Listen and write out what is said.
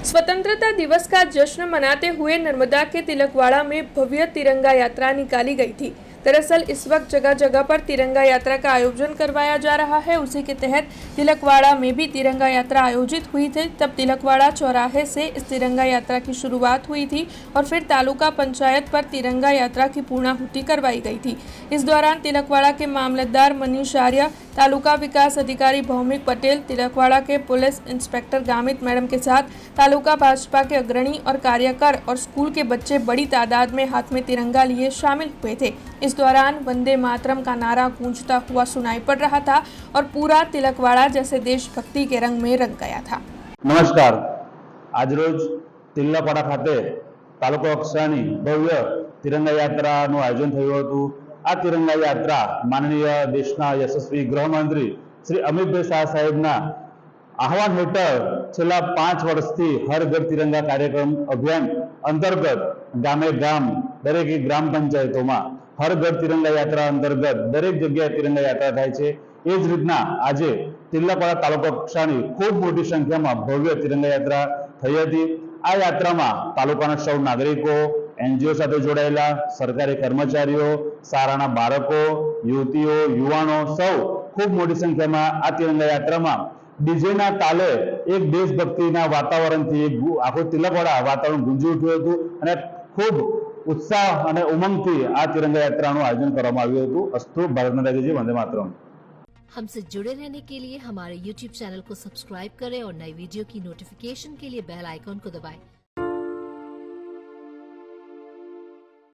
स्वतंत्रता दिवस का जश्न मनाते हुए नर्मदा के तिलकवाड़ा में भव्य तिरंगा यात्रा निकाली गई थी। दरअसल इस वक्त जगह जगह पर तिरंगा यात्रा का आयोजन करवाया जा रहा है। उसी के तहत तिलकवाड़ा में भी तिरंगा यात्रा आयोजित हुई थी। तब तिलकवाड़ा चौराहे से इस तिरंगा यात्रा की शुरुआत हुई थी और फिर तालुका पंचायत पर तिरंगा यात्रा की पूर्णाहुति करवाई गई थी। इस दौरान तिलकवाड़ा के मामलतदार मनीष आर्य, तालुका विकास अधिकारी भौमिक पटेल, तिलकवाड़ा के पुलिस इंस्पेक्टर गामित मैडम के साथ तालुका भाजपा के अग्रणी और कार्यकर और स्कूल के बच्चे बड़ी तादाद में हाथ में तिरंगा लिए शामिल हुए थे। इस दौरान वंदे मातरम का नारा गूंजता हुआ सुनाई पड़ रहा था और पूरा तिलकवाड़ा जैसे देशभक्ति के रंग में रंग गया था। नमस्कार, आज रोज तिलकवाड़ा खाते तालुका कक्षानी भव्य तिरंगा यात्राનું આયોજન થયું હતું। આ तिरंगा यात्रा माननीय देशना यशस्वी गृहमंत्री श्री अमितभाई शाह साहेबना आह्वान हेठळ છેલ્લા 5 વર્ષથી हर घर तिरंगा कार्यक्रम अभियान अंतर्गत गामे गाम दरेक ग्राम पंचायतों हर घर तिरंगा यात्रा अंतर्गत दरेक जग्याए तिरंगा यात्रा थाय छे। ए ज रीतना आजे तिलकवाड़ा तालुका कक्षानी खूब मोटी संख्यामां भव्य तिरंगा यात्रा थई हती। आ यात्रामां तालुकाना सौ नागरिको, एनजीओ साथे जोड़ायेला सरकारी कर्मचारीओ, शाळाना बाळको, युवतीओ, युवानो सौ खूब मोटी संख्यामां आ तिरंगा यात्रामां डीजेना ताले एक देशभक्तिना वातावरणथी आखो तिलकवाड़ा वातावरण गुंजी उठ्युं हतुं अने खूब उत्साह और उमंगथी आ तिरंगा यात्राનું आयोजन કરવામાં આવ્યું હતું। अस्तु भारत माता की जय, वंदे मातरम। हमसे जुड़े रहने के लिए हमारे YouTube चैनल को सब्सक्राइब करें और नई वीडियो की नोटिफिकेशन के लिए बेल आइकॉन को दबाएं।